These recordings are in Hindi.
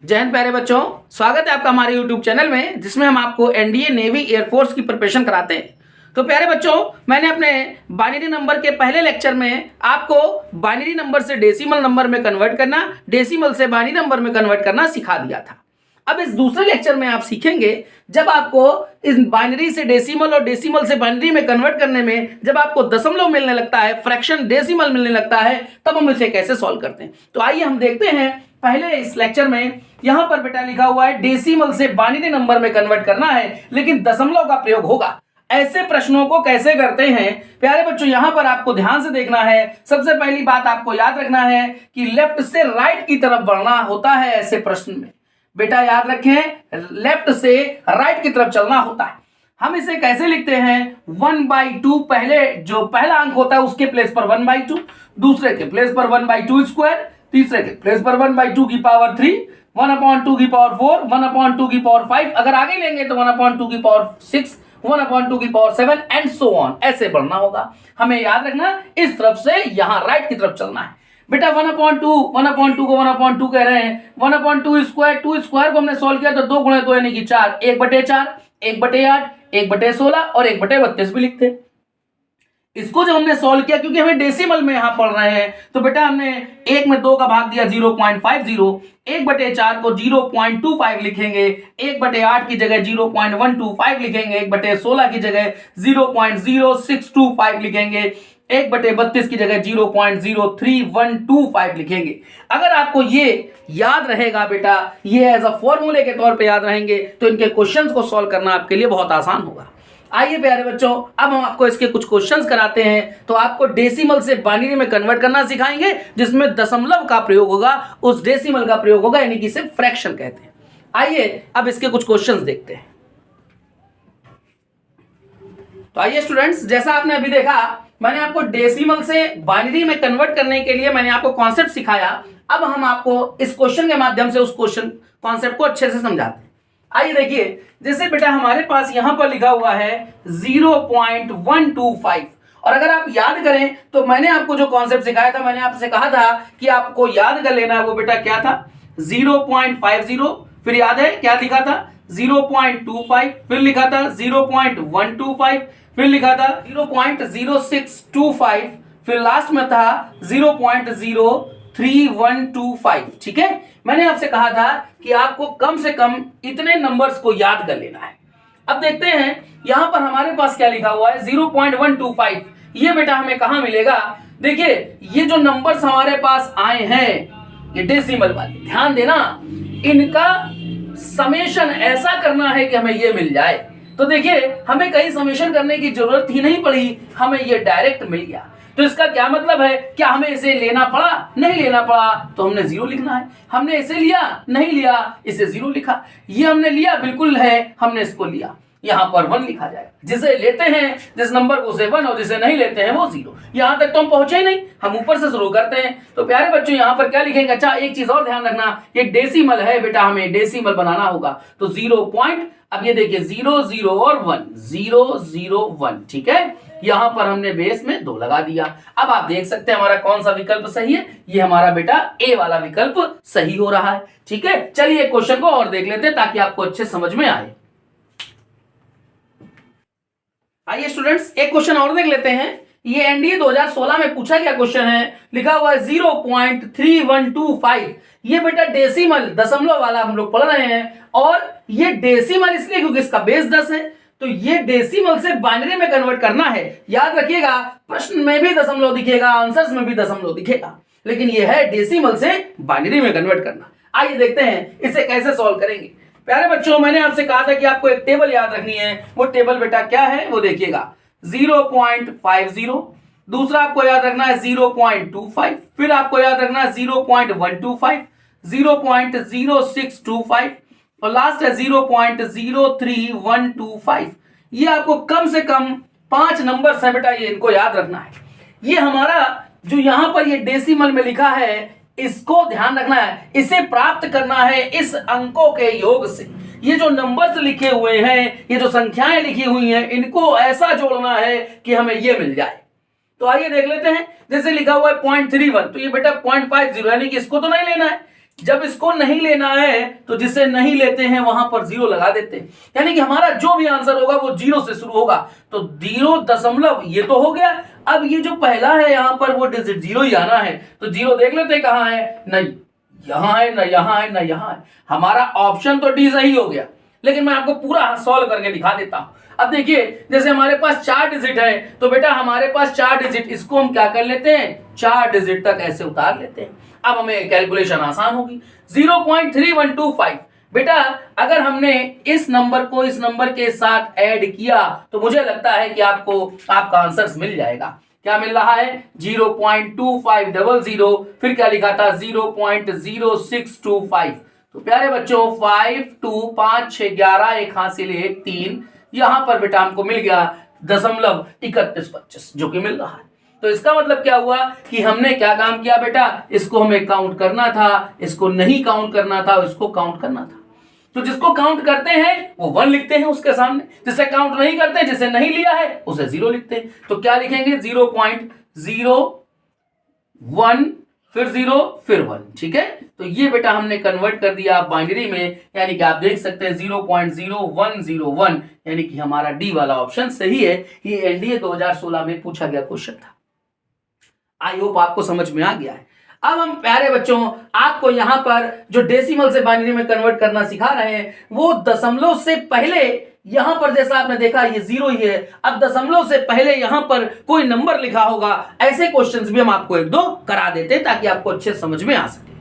जय हिंद प्यारे बच्चों, स्वागत है आपका हमारे YouTube चैनल में जिसमें हम आपको एनडीए, नेवी, एयरफोर्स की प्रिपरेशन कराते हैं। तो प्यारे बच्चों, मैंने अपने बाइनरी नंबर के पहले लेक्चर में आपको बाइनरी नंबर से डेसिमल नंबर में कन्वर्ट करना, डेसिमल से बाइनरी नंबर में कन्वर्ट करना सिखा दिया था। अब इस दूसरे लेक्चर में आप सीखेंगे जब आपको इस बाइनरी से डेसिमल और डेसिमल से बाइनरी में कन्वर्ट करने में जब आपको दशमलव मिलने लगता है, फ्रैक्शन डेसिमल मिलने लगता है, तब हम इसे कैसे सॉल्व करते हैं। तो आइए हम देखते हैं। पहले इस लेक्चर में यहां पर बेटा लिखा हुआ है डेसिमल से बाइनरी नंबर में कन्वर्ट करना है, लेकिन दशमलव का प्रयोग होगा। ऐसे प्रश्नों को कैसे करते हैं प्यारे बच्चों, यहां पर आपको ध्यान से देखना है। सबसे पहली बात आपको याद रखना है कि लेफ्ट से राइट की तरफ बढ़ना होता है। ऐसे प्रश्न में बेटा याद रखें, लेफ्ट से राइट की तरफ चलना होता है। हम इसे कैसे लिखते हैं, 1/2 पहले जो पहला अंक होता है उसके प्लेस पर 1/2, दूसरे के प्लेस पर 1/2 स्क्वायर, तीसरे के प्लेस पर 1/2 की पावर 3, 1/2 की पावर 4, 1/2 की पावर 5, अगर आगे लेंगे तो 1/2 की पावर 6, 1/2 की पावर 7 एंड सो ऑन। ऐसे बढ़ना होगा। हमें याद रखना इस तरफ से यहां राइट की तरफ चलना है। बेटा 1/2 को 1/2 कह रहे हैं, 1/2 स्क्वायर, 2 स्क्वायर को हमने सॉल्व किया तो 2 गुणे 2 यानी कि 4, 1/4, 1/8, 1/16 और 1/32 भी लिखते हैं। इसको जब हमने सॉल्व किया, क्योंकि हमें डेसिमल में यहां पढ़ रहे हैं, तो बेटा हमने 1 में 2 का भाग दिया 0.50, 1/4 को 0.25 लिखेंगे, 1/8 की जगह 0.125 लिखेंगे, 1/16 की जगह 0.0625 लिखेंगे, 1/32 की जगह 0.03125 लिखेंगे। अगर आपको ये याद रहेगा बेटा, ये एज अ फॉर्मूले के तौर पे याद रहेंगे, तो इनके क्वेश्चंस को सॉल्व करना आपके लिए बहुत आसान होगा। आइए प्यारे बच्चों, अब हम आपको इसके कुछ क्वेश्चंस कराते हैं। तो आपको डेसिमल से बाइनरी में कन्वर्ट करना सिखाएंगे, जिसमें दशमलव का प्रयोग होगा, उस डेसिमल का प्रयोग होगा, यानी कि इसे फ्रैक्शन कहते हैं। आइए अब इसके कुछ क्वेश्चंस देखते हैं। तो आइए स्टूडेंट्स, जैसा आपने अभी देखा, मैंने आपको डेसिमल से बाइनरी में कन्वर्ट करने के लिए मैंने आपको कॉन्सेप्ट सिखाया। अब हम आपको इस क्वेश्चन के माध्यम से उस क्वेश्चन कॉन्सेप्ट को अच्छे से समझाते हैं। आइए देखिए, जैसे बेटा हमारे पास यहां पर लिखा हुआ है 0.125, और अगर आप याद करें तो मैंने आपको जो कॉन्सेप्ट सिखाया था, मैंने आपसे कहा था कि आपको याद कर लेना है। वो बेटा क्या था, 0.50, फिर याद है क्या लिखा था, 0.25, फिर लिखा था 0.125, फिर लिखा था 0.0625, फिर लास्ट में था 0.03125। ठीक है, मैंने आपसे कहा था कि आपको कम से कम इतने नंबर्स को याद कर लेना है। अब देखते हैं यहां पर हमारे पास क्या लिखा हुआ है, 0.125। ये बेटा हमें कहां मिलेगा, देखिए ये जो नंबर्स हमारे पास आए हैं, ये डेसिमल वाले, ध्यान देना, इनका समेशन ऐसा करना है कि हमें ये मिल जाए। तो देखिए हमें कहीं समेशन करने की जरूरत ही नहीं पड़ी, हमें ये डायरेक्ट मिल गया। तो इसका क्या मतलब है, क्या हमें इसे लेना पड़ा, नहीं लेना पड़ा, तो हमने 0 लिखना है। हमने इसे लिया, नहीं लिया, इसे 0 लिखा। ये हमने लिया, बिल्कुल है, हमने इसको लिया, यहां पर 1 लिखा जाएगा। जिसे लेते हैं जिस नंबर को, उसे 1, और जिसे नहीं लेते हैं वो 0। यहां तक तो हम पहुंचे ही नहीं, हम ऊपर से शुरू करते हैं। तो प्यारे बच्चों यहां पर क्या लिखेंगे, अच्छा एक चीज और ध्यान रखना, ये डेसिमल है बेटा, हमें डेसिमल बनाना होगा। तो 0 पॉइंट, अब ये देखिए 0 0 और 1, 0 0 1, ठीक है। यहां पर हमने बेस में 2 लगा दिया। अब आप देख सकते हैं हमारा कौन सा विकल्प सही है, ये हमारा बेटा ए वाला विकल्प सही हो रहा है। ठीक है, चलिए क्वेश्चन को और देख लेते हैं ताकि आपको अच्छे समझ में आए। आइए स्टूडेंट्स, एक क्वेश्चन और देख लेते हैं। ये एनडीए 2016 में पूछा गया क्वेश्चन है, लिखा हुआ है 0.3125। ये बेटा डेसिमल, दशमलव वाला हम लोग पढ़ रहे हैं, और ये डेसिमल इसलिए क्योंकि इसका बेस 10 है। तो ये डेसिमल से बाइनरी में कन्वर्ट करना है। याद रखिएगा, प्रश्न में भी दशमलव दिखेगा, आंसर्स में भी दशमलव दिखेगा, लेकिन ये है डेसिमल से बाइनरी में कन्वर्ट करना। आइए देखते हैं इसे कैसे सॉल्व करेंगे। प्यारे बच्चों, मैंने आपसे कहा था कि आपको एक टेबल याद रखनी है। वो टेबल बेटा क्या है, वो देखिएगा, 0.50, दूसरा आपको याद रखना है 0.25, फिर आपको याद रखना है 0.125, 0.0625, और लास्ट है 0.03125। ये आपको कम से कम 5 नंबर्स है बेटा, ये इनको याद रखना है। ये हमारा जो यहां पर ये डेसिमल में लिखा है, इसको ध्यान रखना है, इसे प्राप्त करना है इस अंकों के योग से। ये जो नंबर्स लिखे हुए हैं, ये जो संख्याएं लिखी हुई हैं, इनको ऐसा जोड़ना है कि हमें ये मिल जाए। तो आइए देख लेते हैं। जैसे लिखा हुआ है 0.31, तो ये बेटा 0.50, यानी कि इसको तो नहीं लेना है, जब इसको नहीं लेना है तो जिसे नहीं लेते हैं वहां पर जीरो लगा देते हैं, यानी कि हमारा जो भी आंसर होगा वो जीरो से शुरू होगा। तो 0 ये तो हो गया। अब ये जो पहला है यहां पर वो डिजिट जीरो ही आना है, तो जीरो देख लेते हैं कहां है, नहीं यहां है, ना यहां है, ना यहां है। हमारा ऑप्शन तो डी सही हो गया, लेकिन मैं आपको पूरा सॉल्व करके दिखा देता हूं। अब देखिए, जैसे हमारे पास 4 डिजिट है, तो बेटा हमारे पास 4 डिजिट, इसको हम क्या कर लेते हैं, 4 डिजिट तक ऐसे उतार लेते हैं। अब हमें कैलकुलेशन आसान होगी। 0.3125 बेटा अगर हमने इस नंबर को इस नंबर के साथ ऐड किया तो मुझे लगता है कि आपको आपका आंसर मिल जाएगा। क्या मिल रहा है, 0.2500, फिर क्या लिखा था 0.0625। तो प्यारे बच्चों 5 2 5 6 11 एक हासिल 1 3, यहां पर बेटा हमको मिल गया 0.3125 जो कि मिल रहा है। तो इसका मतलब क्या हुआ कि हमने क्या काम किया बेटा, इसको हमें काउंट करना था, इसको नहीं काउंट करना था, इसको काउंट करना था। तो जिसको काउंट करते हैं वो 1 लिखते हैं उसके सामने, जिसे काउंट नहीं करते, जिसे नहीं लिया है उसे 0 लिखते हैं। तो क्या लिखेंगे 0.01 फिर 0 फिर 1, ठीक है। तो ये बेटा हमने कन्वर्ट कर दिया बाइनरी में, यानी कि आप देख सकते हैं 0.0101, यानी कि हमारा डी वाला ऑप्शन सही है। ये एनडीए 2016 में पूछा गया क्वेश्चन था। आई होप आपको समझ में आ गया है। अब हम प्यारे बच्चों आपको यहां पर जो डेसिमल से बाइनरी में कन्वर्ट करना सिखा रहे हैं, वो दशमलव से पहले यहां पर जैसा आपने देखा ये 0 ही है, अब दशमलव से पहले यहां पर कोई नंबर लिखा होगा, ऐसे क्वेश्चंस भी हम आपको 1-2 करा देते हैं ताकि आपको अच्छे समझ में आ सके।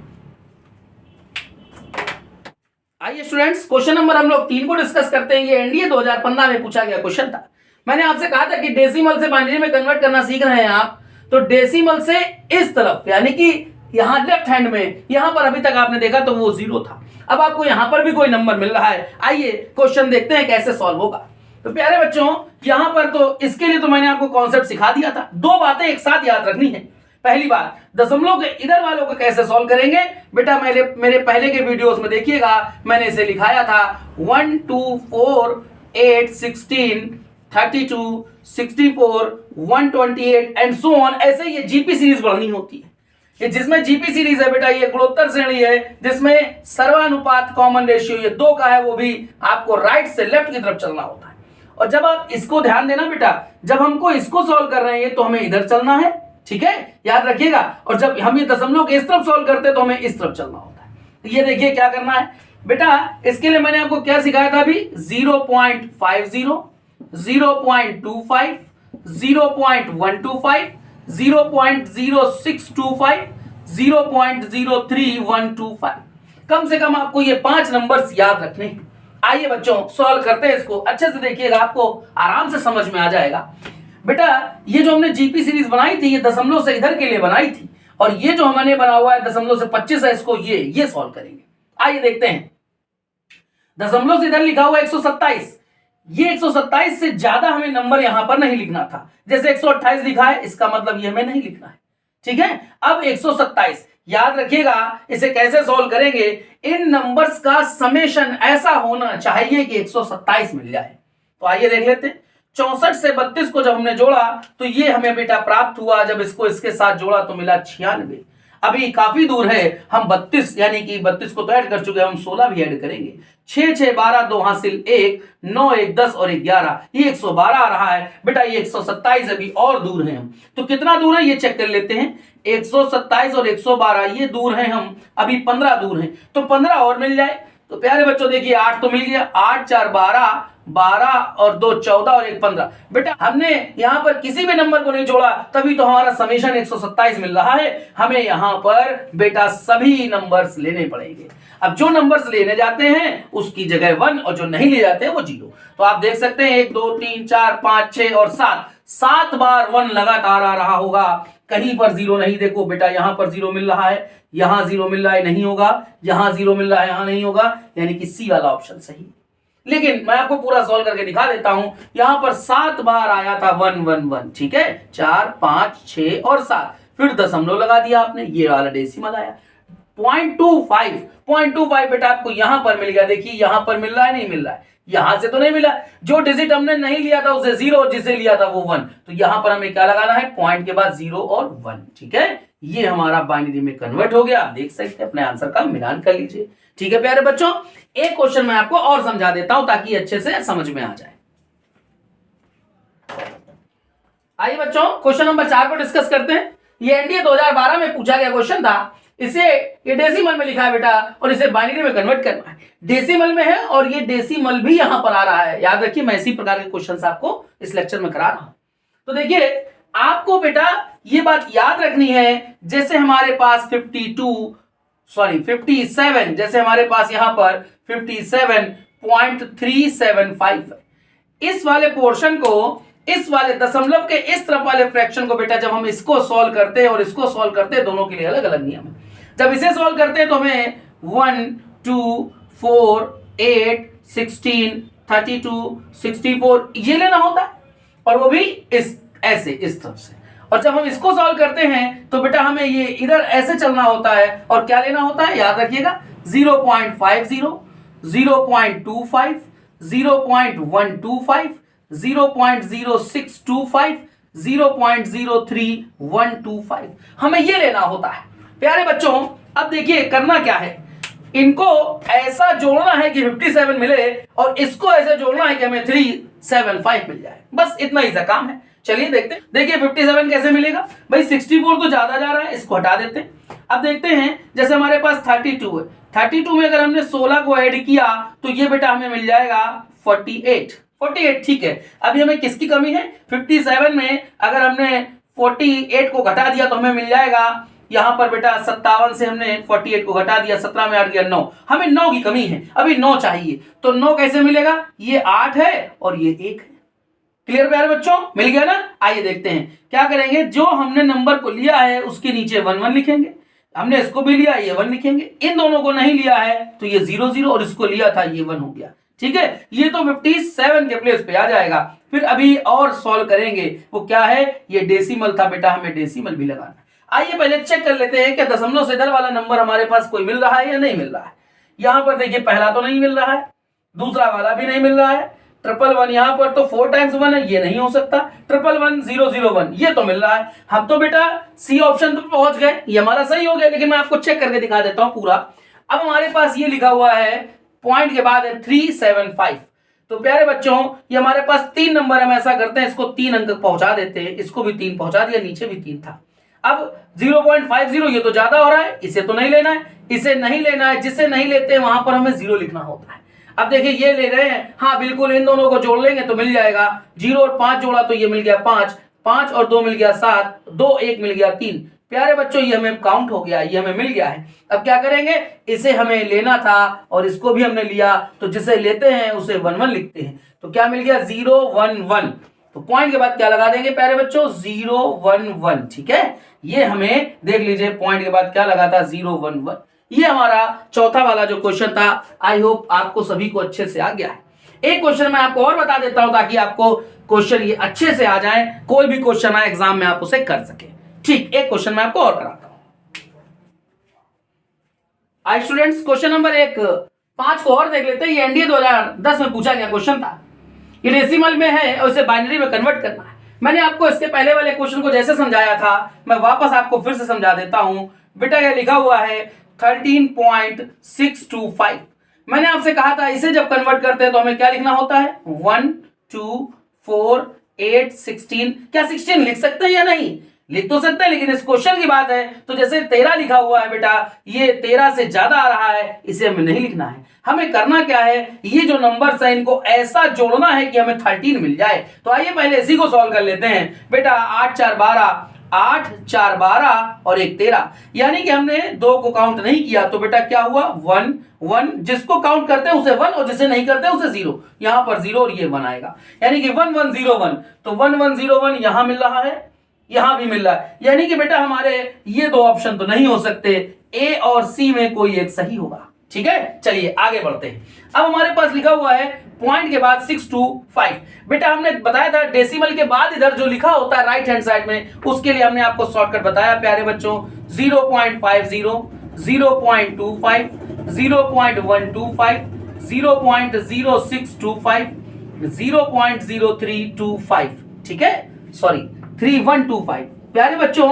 आइए स्टूडेंट्स, क्वेश्चन नंबर हम लोग 3 को डिस्कस करते हैं। ये एनडीए 2015 में पूछा गया क्वेश्चन था। मैंने आपसे कहा था कि डेसिमल से बाइनरी में कन्वर्ट करना सीख रहे हैं आप, तो डेसिमल से इस तरफ यानी कि यहां लेफ्ट हैंड में, यहां पर अभी तक आपने देखा तो वो 0 था, अब आपको यहां पर भी कोई नंबर मिल रहा है। आइए क्वेश्चन देखते हैं कैसे सॉल्व होगा। तो प्यारे बच्चों यहां पर तो इसके लिए तो मैंने आपको कॉन्सेप्ट सिखा दिया था। 2 बातें एक साथ याद रखनी है। पहली बात, दशमलव के इधर वालों को कैसे सॉल्व करेंगे बेटा, मेरे पहले के वीडियोस में देखिएगा, मैंने इसे लिखाया था 1 2 4 8 16 32 64 128 एंड सो ऑन। ऐसे ये जीपी सीरीज बढ़नी होती है। ये जिसमें जीपी सीरीज है बेटा, ये गुणोत्तर श्रेणी है जिसमें सर्वानुपात कॉमन रेशियो ये 2 का है, वो भी आपको राइट से लेफ्ट की तरफ चलना होता है। और जब आप इसको ध्यान देना बेटा, जब हमको इसको सॉल्व कर रहे हैं तो हमें इधर चलना है, ठीक है, याद रखिएगा। और जब हम ये दशमलव के इस तरफ सॉल्व करते हैं तो हमें इस तरफ चलना होता है। तो ये देखिए क्या करना है बेटा, इसके लिए मैंने आपको क्या सिखाया था अभी, 0.50 0.25 0.125 0.0625 0.03125। कम से कम आपको ये 5 नंबर्स याद रखने हैं। आइए बच्चों सॉल्व करते हैं इसको, अच्छे से देखिएगा, आपको आराम से समझ में आ जाएगा। बेटा ये जो हमने जीपी सीरीज बनाई थी ये दशमलव से इधर के लिए बनाई थी, और ये जो हमने बना हुआ है दशमलव से 25 है, इसको ये सॉल्व करेंगे। आइए देखते हैं। दशमलव से इधर लिखा हुआ 127, ये 127 से ज्यादा हमें नंबर यहां पर नहीं लिखना था। जैसे 128 लिखा है, इसका मतलब ये हमें नहीं लिखना है, ठीक है। अब 127 याद रखिएगा, इसे कैसे सॉल्व करेंगे, इन नंबर्स का समेशन ऐसा होना चाहिए कि 127 मिल जाए। तो आइए देख लेते हैं। 64 से 32 को जब हमने जोड़ा तो ये हमें बेटा प्राप्त हुआ, जब इसको इसके साथ जोड़ा तो मिला 96। अभी काफी दूर है, हम 32 यानी कि 32 को तो ऐड कर चुके हैं, हम 16 भी ऐड करेंगे। 6 6 12 2 हासिल 1 9 1 10 और 11, ये 112 आ रहा है बेटा। ये 127 अभी और दूर है हम, तो कितना दूर है ये चेक कर लेते हैं। 127 और 112 ये दूर है, हम अभी 15 दूर हैं, तो 15 और मिल जाए। तो प्यारे बच्चों देखिए 8 तो मिल गया, 8 4 12 12 और 2 14 और 1 15। बेटा हमने यहां पर किसी भी नंबर को नहीं जोड़ा, तभी तो हमारा समेशन 127 मिल रहा है। हमें यहां पर बेटा सभी नंबर्स लेने पड़ेंगे। अब जो नंबर्स लेने जाते हैं उसकी जगह 1 और जो नहीं ले जाते हैं वो 0। तो आप देख सकते हैं 1 2 3 4 5 6 और 7 बार 1 लगातार आ रहा होगा, कहीं पर 0 नहीं। देखो बेटा यहां पर 0 मिल रहा है, यहां 0 मिल रहा है, नहीं होगा, यहां 0 मिल रहा है, यहां नहीं होगा, यानी कि सी वाला ऑप्शन सही। लेकिन मैं आपको पूरा सॉल्व करके दिखा देता हूं। यहां पर 7 बार आया था 1 1 1, ठीक है, 4 5 6 और 7, फिर दशमलव लगा दिया आपने, ये वाला डेसिमल आया। 0.25 बेटा आपको यहां पर मिल गया। देखिए यहां पर मिल रहा है, नहीं मिल रहा है, यहां से तो नहीं मिला। जो डिजिट हमने नहीं लिया था उसे 0, जिसे लिया था वो 1, तो यहां पर हमें क्या लगाना है, पॉइंट के बाद 0 और 1, ठीक है, ये हमारा बाइनरी में कन्वर्ट हो गया। आप देख सकते हैं, अपने आंसर का मिलान कर लीजिए। ठीक है प्यारे बच्चों, एक क्वेश्चन मैं आपको और समझा देता हूं ताकि अच्छे से समझ में आ जाए। आइए बच्चों, क्वेश्चन नंबर 4 को डिस्कस करते हैं। ये एनडीए 2012 में पूछा गया क्वेश्चन था। इसे ये डेसिमल में लिखा है बेटा और इसे बाइनरी में कन्वर्ट करना है। डेसिमल में है और ये डेसिमल भी यहां पर आ रहा है। याद रखिए, मैं इसी प्रकार के क्वेश्चन आपको इस लेक्चर में करा रहा हूं। तो देखिए, आपको बेटा ये बात याद रखनी है, जैसे हमारे पास 57, जैसे हमारे पास यहां पर 57.375 है। इस वाले पोर्शन को, इस वाले दशमलव के इस तरफ वाले फ्रैक्शन को बेटा जब हम इसको सॉल्व करते हैं और इसको सॉल्व करते हैं, दोनों के लिए अलग अलग नियम है। जब इसे सॉल्व करते हैं तो हमें 1, 2, 4, 8, 16, 32, 64 ये लेना होता है, और वो भी इस ऐसे इस तरफ से। और जब हम इसको सॉल्व करते हैं तो बेटा हमें ये इधर ऐसे चलना होता है, और क्या लेना होता है याद रखिएगा, 0.50, 0.25, 0.125, 0.0625, 0.03125 हमें ये लेना होता है। प्यारे बच्चों, अब देखिए करना क्या है, इनको ऐसा जोड़ना है कि 57 मिले और इसको ऐसे जोड़ना है कि हमें 375 मिल जाए। बस इतना ही सा काम है। चलिए देखते हैं। देखिए 57 कैसे मिलेगा भाई, 64 तो ज्यादा जा रहा है, इसको हटा देते हैं। अब देखते हैं, जैसे हमारे पास 32 है, 32 में अगर हमने 16 को ऐड किया तो ये बेटा हमें मिल जाएगा 48। ठीक है। अभी हमें किसकी कमी है, 57 में अगर हमने 48 को घटा दिया तो हमें मिल जाएगा यहां पर बेटा 57 से हमने 48 को घटा दिया, 17 में 8 गया 9, हमें 9 की कमी है, अभी 9 चाहिए। तो 9 कैसे मिलेगा, ये 8 है और ये 1 है। क्लियर प्यारे बच्चों, मिल गया ना। आइए देखते हैं क्या करेंगे। जो हमने नंबर को लिया है उसके नीचे 1 1 लिखेंगे, हमने इसको भी लिया ये 1 लिखेंगे, इन दोनों को नहीं लिया है तो ये 0 0 और इसको लिया था ये 1 हो गया। ठीक है, ये तो 57 के प्लेस पे आ जाएगा। फिर अभी और सॉल्व करेंगे, वो क्या है, ये डेसिमल था बेटा, हमें डेसिमल भी लगाना है। आइए पहले चेक कर लेते हैं कि दशमलव से इधर वाला नंबर हमारे पास कोई मिल रहा है या नहीं मिल रहा है। यहां पर देखिए पहला तो नहीं मिल रहा है, दूसरा वाला भी नहीं मिल रहा है, 111 यहां पर तो 4 टाइम्स 1 है, ये नहीं हो सकता। 111 001 ये तो मिल रहा है। हम तो बेटा सी ऑप्शन पे पहुंच गए, ये हमारा सही हो गया, लेकिन मैं आपको चेक करके दिखा देता हूं पूरा। अब हमारे पास ये लिखा हुआ है, पॉइंट के बाद है 375। तो प्यारे बच्चों, ये हमारे पास 3 नंबर, हम ऐसा करते हैं इसको 3 अंक पहुंचा देते हैं, इसको भी 3 पहुंचा दिया, नीचे भी 3 था। अब 0.50 ये तो ज्यादा हो रहा है, इसे तो नहीं लेना है, इसे नहीं लेना है। जिसे नहीं लेते हैं वहां पर हमें 0 लिखना होता है। अब देखिए ये ले रहे हैं, हाँ बिल्कुल, इन दोनों को जोड़ लेंगे तो मिल जाएगा। 0 और 5 जोड़ा तो ये मिल गया 5, 5 और 2 मिल गया 7, 2 1 मिल गया 3। प्यारे बच्चों, ये हमें काउंट हो गया, ये हमें मिल गया है। अब क्या करेंगे, इसे हमें लेना था और इसको भी हमने लिया, तो जिसे लेते हैं उसे 1 1 लिखते हैं। तो क्या मिल गया, 0 1 1। तो पॉइंट के बाद क्या लगा देंगे प्यारे बच्चों, 0 1 1। ठीक है, ये हमें देख लीजिए पॉइंट के बाद क्या लगा था, 0 1 1। ये हमारा चौथा वाला जो क्वेश्चन था। आई होप आपको सभी को अच्छे से आ गया है। एक क्वेश्चन मैं आपको और बता देता हूं ताकि आपको क्वेश्चन ये अच्छे से आ जाए, कोई भी क्वेश्चन आए एग्जाम में आप उसे कर सके। ठीक, एक क्वेश्चन मैं आपको और कराता हूं। आई स्टूडेंट्स, क्वेश्चन नंबर 5 को और देख लेते हैं। ये एनडीए 2010 में पूछा गया क्वेश्चन था। ये डेसिमल में है और इसे बाइनरी में कन्वर्ट करना है। मैंने आपको इसके पहले वाले क्वेश्चन को जैसे समझाया था, मैं वापस आपको फिर से समझा देता हूं। बेटा ये लिखा हुआ है 13.625। मैंने आपसे कहा था इसे जब कन्वर्ट करते हैं तो हमें क्या लिखना होता है, 1 2 4 8 16। क्या 16 लिख सकते हैं या नहीं, लिख तो सकते हैं, लेकिन इस क्वेश्चन की बात है तो जैसे 13 लिखा हुआ है बेटा, ये 13 से ज्यादा आ रहा है, इसे हमें नहीं लिखना है। हमें करना क्या है, ये जो नंबर्स है इनको ऐसा जोड़ना है कि हमें 13 मिल जाए। तो आइए पहले इसी को सॉल्व कर लेते हैं। बेटा 8 4 12, 8 4 12 और 1 13, यानी कि हमने 2 को काउंट नहीं किया, तो बेटा क्या हुआ, 1 1। जिसको काउंट करते हैं उसे 1 और जिसे नहीं करते उसे 0। यहां पर 0 और ये 1 आएगा, यानी कि 1 1 0 1। तो 1 1 0 1 यहां मिल रहा है, यहां भी मिल रहा है, यानी कि बेटा हमारे ये 2 ऑप्शन तो नहीं हो सकते, ए और सी में कोई एक सही होगा। ठीक है, चलिए आगे बढ़ते हैं। अब हमारे पास लिखा हुआ है पॉइंट के बाद 625। बेटा हमने बताया था डेसिमल के बाद इधर जो लिखा होता है राइट हैंड साइड में, उसके लिए हमने आपको शॉर्टकट बताया प्यारे बच्चों, 0.50, 0.25, 0.125, 0.0625, 0.0325। ठीक है, सॉरी 3125। प्यारे बच्चों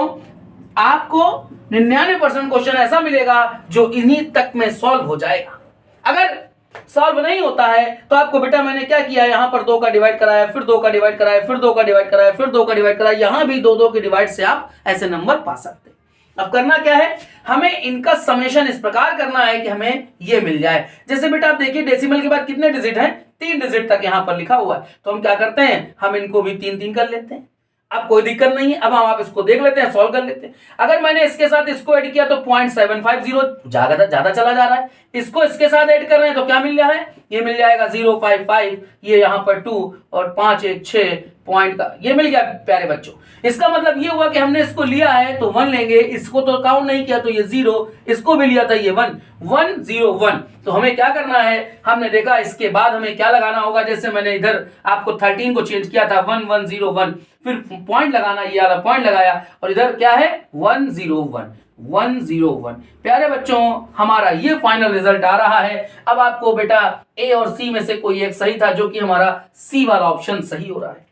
आपको 99% क्वेश्चन ऐसा मिलेगा जो इन्हीं तक में सॉल्व हो जाएगा। अगर सॉल्व नहीं होता है तो आपको बेटा मैंने क्या किया, यहां पर 2 का डिवाइड कराया, फिर 2 का डिवाइड कराया, फिर 2 का डिवाइड कराया, फिर 2 का डिवाइड कराया, यहां भी 2 के डिवाइड से आप ऐसे नंबर पा सकते हैं। अब करना क्या है, हमें इनका समेशन इस प्रकार करना है कि हमें ये मिल जाए। जैसे बेटा आप देखिए डेसिमल के बाद कितने डिजिट हैं, 3 डिजिट तक यहां पर लिखा हुआ है, तो हम क्या करते हैं, हम इनको भी 3-3 कर लेते हैं। अब कोई दिक्कत नहीं है, अब हम आप इसको देख लेते हैं, सॉल्व कर लेते हैं। अगर मैंने इसके साथ इसको ऐड किया तो 0.750 ज्यादा चला जा रहा है, इसको इसके साथ ऐड कर रहे हैं तो क्या मिल रहा है, ये मिल जाएगा 055, ये यहां पर 2 और 5 1 6 पॉइंट का ये मिल गया प्यारे बच्चों। इसका मतलब ये हुआ कि हमने इसको लिया है तो 1 लेंगे, इसको तो काउंट नहीं किया तो ये 0, इसको भी लिया था ये 1 1 0 1। तो हमें क्या करना है, हमने देखा इसके बाद हमें क्या लगाना होगा, जैसे मैंने इधर आपको 13 को चेंज किया था 1 1 0 1, फिर पॉइंट लगाना, ये वाला पॉइंट लगाया और इधर क्या है 1 0 1 1 0 1। प्यारे बच्चों हमारा ये फाइनल रिजल्ट आ रहा है। अब आपको बेटा ए और सी में से कोई एक सही था, जो कि हमारा सी वाला ऑप्शन सही हो रहा है।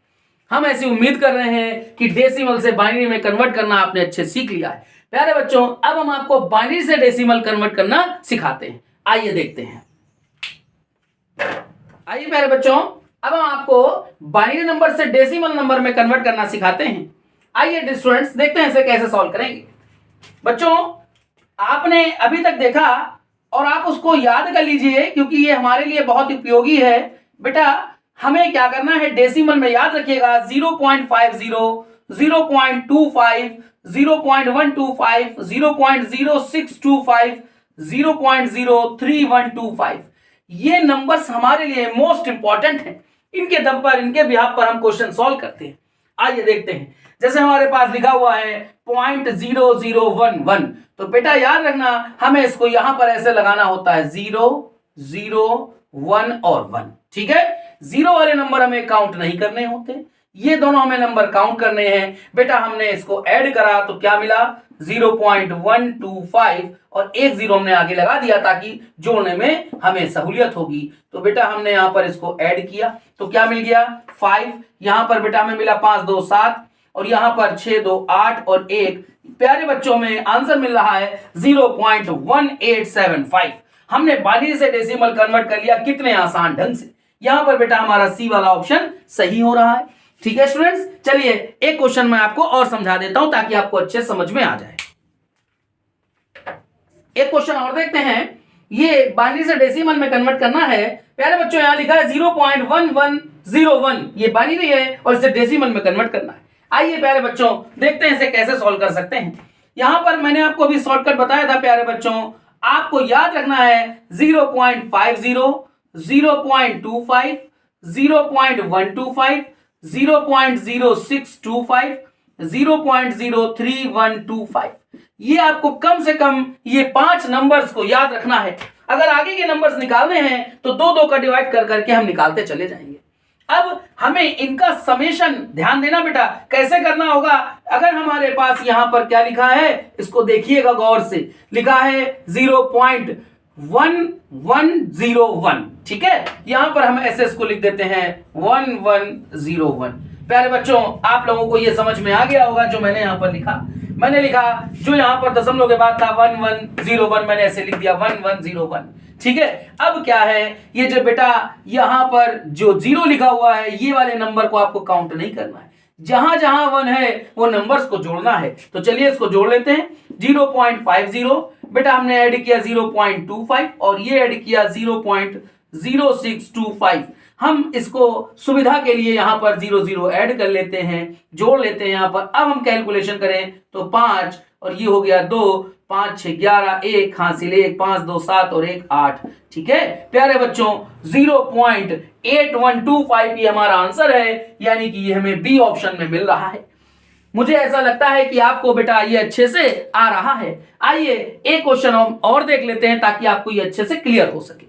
हम ऐसी उम्मीद कर रहे हैं कि डेसिमल से बाइनरी में कन्वर्ट करना आपने अच्छे सीख लिया है। प्यारे बच्चों अब हम आपको बाइनरी से डेसिमल कन्वर्ट करना सिखाते हैं, आइए देखते हैं। आइए प्यारे बच्चों अब हम आपको बाइनरी नंबर से डेसिमल नंबर में कन्वर्ट करना सिखाते हैं। आइए स्टूडेंट्स देखते हैं इसे कैसे सॉल्व करेंगे। बच्चों आपने अभी तक देखा और आप उसको याद कर लीजिए, क्योंकि ये हमारे लिए बहुत उपयोगी है। बेटा हमें क्या करना है, डेसिमल में याद रखिएगा 0.50 0.25 0.125 0.0625 0.03125 ये नंबर्स हमारे लिए मोस्ट इंपॉर्टेंट हैं। इनके दम पर, इनके बिहाफ पर हम क्वेश्चन सॉल्व करते हैं। आइए देखते हैं। जैसे हमारे पास लिखा हुआ है 0.0011, तो बेटा याद रखना हमें इसको यहां पर ऐसे लगाना होता है 0 0 1 और 1, ठीक है। 0 वाले नंबर हमें काउंट नहीं करने होते, ये दोनों हमें नंबर काउंट करने हैं। बेटा हमने इसको ऐड करा तो क्या मिला 0.125 और एक 0 हमने आगे लगा दिया ताकि जोड़ने में हमें सहूलियत होगी। तो बेटा हमने यहां पर इसको ऐड किया तो क्या मिल गया 5, यहां पर बेटा हमें मिला 5 2 7 और यहां पर 6 2 8 और 1। प्यारे बच्चों में आंसर मिल रहा है 0.1875। हमने बाइनरी से डेसिमल कन्वर्ट कर लिया कितने आसान ढंग से। यहां पर बेटा हमारा सी वाला ऑप्शन सही हो रहा है, ठीक है स्टूडेंट्स। चलिए एक क्वेश्चन मैं आपको और समझा देता हूं ताकि आपको अच्छे समझ में आ जाए। एक क्वेश्चन और देखते हैं, ये बाइनरी से डेसिमल में कन्वर्ट करना है। प्यारे बच्चों यहां लिखा है 0.1101, ये बाइनरी है और इसे डेसिमल में कन्वर्ट करना है। आइए प्यारे बच्चों देखते हैं इसे कैसे सॉल्व कर सकते हैं। यहां पर मैंने आपको अभी शॉर्टकट बताया था प्यारे बच्चों, आपको याद रखना है 0.50 0.25 0.125 0.0625 0.03125 ये आपको कम से कम ये 5 नंबर्स को याद रखना है। अगर आगे के नंबर्स निकालने हैं तो 2 का डिवाइड कर करके हम निकालते चले जाएंगे। अब हमें इनका समेशन ध्यान देना बेटा कैसे करना होगा। अगर हमारे पास यहां पर क्या लिखा है इसको देखिएगा गौर से, लिखा है 0.1101, ठीक है। यहां पर हम ऐसे इसको लिख देते हैं 1101। प्यारे बच्चों आप लोगों को यह समझ में आ गया होगा जो मैंने यहां पर लिखा। मैंने लिखा जो यहां पर दशमलव के बाद था 1101, मैंने ऐसे लिख दिया 1101, ठीक है। अब क्या है ये जो बेटा यहां पर जो 0 लिखा हुआ है ये वाले नंबर को आपको काउंट नहीं करना है, जहां जहां 1 है वो नंबर्स को जोड़ना है। तो चलिए इसको जोड़ लेते हैं। 0.50 बेटा हमने ऐड किया 0.25 और ये ऐड किया 0.0625। हम इसको सुविधा के लिए यहां पर 0 ऐड कर लेते हैं, जोड़ लेते हैं यहां पर। अब हम कैलकुलेशन करें तो 5 और ये हो गया 2 5 6 11 1 हासिल 1 5 2 7 और 1 8, ठीक है। प्यारे बच्चों 0.8125 ये हमारा आंसर है, यानी कि ये हमें बी ऑप्शन में मिल रहा है। मुझे ऐसा लगता है कि आपको बेटा ये अच्छे से आ रहा है। आइए एक क्वेश्चन हम और देख लेते हैं ताकि आपको ये अच्छे से क्लियर हो सके।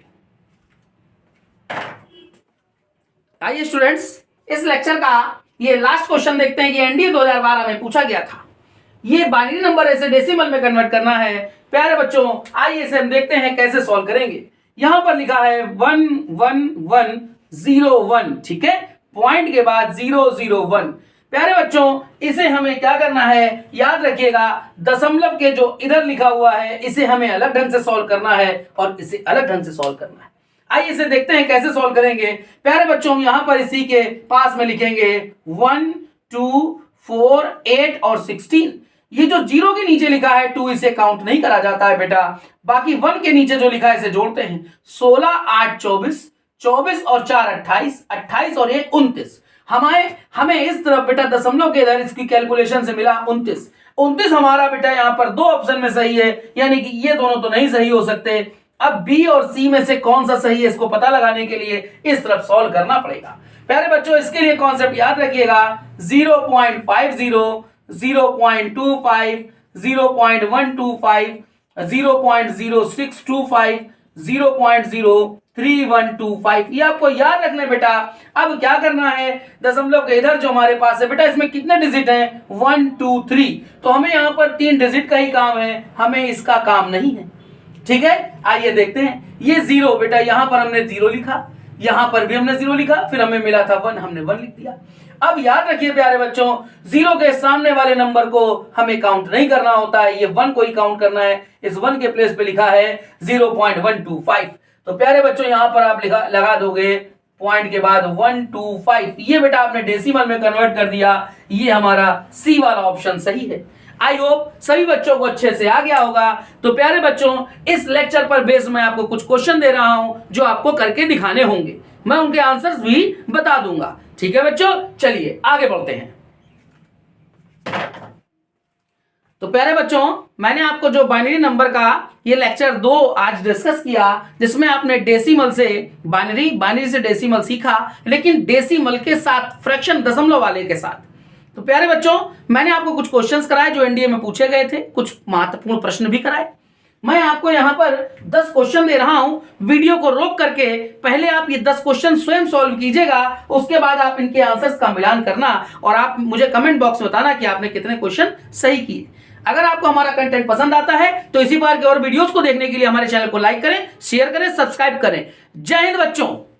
आइए स्टूडेंट्स इस लेक्चर का ये लास्ट क्वेश्चन देखते हैं कि एनडीए 2012 में पूछा गया था। ये बाइनरी नंबर ऐसे डेसिमल में कन्वर्ट करना है। प्यारे बच्चों आइए इसे हम देखते हैं कैसे सॉल्व करेंगे। यहां पर लिखा है 11101, ठीक है, पॉइंट के बाद 001। प्यारे बच्चों इसे हमें क्या करना है, याद रखिएगा दशमलव के जो इधर लिखा हुआ है इसे हमें अलग ढंग से सॉल्व करना है और इसे अलग ढंग से सॉल्व करना है। आइए इसे देखते हैं कैसे सॉल्व करेंगे। प्यारे बच्चों हम यहां पर इसी के पास में लिखेंगे 1 2 4 8 और 16। ये जो 0 के नीचे लिखा है 2 इसे काउंट नहीं करा जाता है बेटा, बाकी 1 के नीचे जो लिखा है इसे जोड़ते हैं। 16 8 24, 24 और 4 28, 28 और 1 29। हमें इस तरफ बेटा दशमलव के इधर इसकी कैलकुलेशन से मिला 29। 29 हमारा बेटा यहां पर दो ऑप्शन में सही है, यानी कि ये दोनों तो नहीं सही हो सकते। अब बी और सी में से कौन सा सही है इसको पता लगाने के लिए इस तरफ सॉल्व करना पड़ेगा। प्यारे बच्चों इसके लिए कॉन्सेप्ट याद रखिएगा 0.50, 0.25, 0.125, 0.0625, 0.03125 ये आपको याद रखना बेटा। अब क्या करना है, दशमलव के इधर जो हमारे पास है बेटा इसमें कितने डिजिट हैं 1 2 3, तो हमें यहां पर 3 डिजिट का ही काम है, हमें इसका काम नहीं है। ठीक है, आइए देखते हैं। ये 0 बेटा यहां पर हमने 0 लिखा, यहां पर भी हमने 0 लिखा, फिर हमें मिला था 1, हमने 1 लिख दिया। अब याद रखिए प्यारे बच्चों 0 के सामने वाले नंबर को हमें काउंट नहीं करना होता है, ये 1 को ही काउंट करना है। इस 1 के प्लेस पे लिखा है 0.125, तो प्यारे बच्चों यहां पर आप लगा दोगे पॉइंट के बाद 125। ये बेटा आपने डेसिमल में कन्वर्ट कर दिया, ये हमारा सी वाला ऑप्शन सही है। आई होप सभी बच्चों को अच्छे से आ गया होगा। तो प्यारे बच्चों इस लेक्चर पर बेस मैं आपको कुछ क्वेश्चन दे रहा हूं जो आपको करके दिखाने होंगे, मैं उनके आंसर्स भी बता दूंगा। ठीक है बच्चों, चलिए आगे बढ़ते हैं। तो प्यारे बच्चों मैंने आपको जो बाइनरी नंबर का ये लेक्चर 2 आज डिस्कस किया, जिसमें आपने डेसिमल से बाइनरी से डेसिमल सीखा, लेकिन डेसिमल के साथ फ्रैक्शन दशमलव वाले के साथ। तो प्यारे बच्चों मैंने आपको कुछ क्वेश्चंस कराए जो एनडीए में पूछे गए थे, कुछ महत्वपूर्ण प्रश्न भी कराए। मैं आपको यहां पर 10 क्वेश्चन दे रहा हूं, वीडियो को रोक करके पहले आप ये 10 क्वेश्चन स्वयं सॉल्व कीजिएगा, उसके बाद आप इनके आंसर्स का मिलान करना और आप मुझे कमेंट बॉक्स में बताना कि आपने कितने क्वेश्चन सही किए। अगर आपको हमारा कंटेंट पसंद आता है तो इसी प्रकार के और वीडियोस को देखने के लिए हमारे चैनल को लाइक करें, शेयर करें, सब्सक्राइब करें। जय हिंद बच्चों।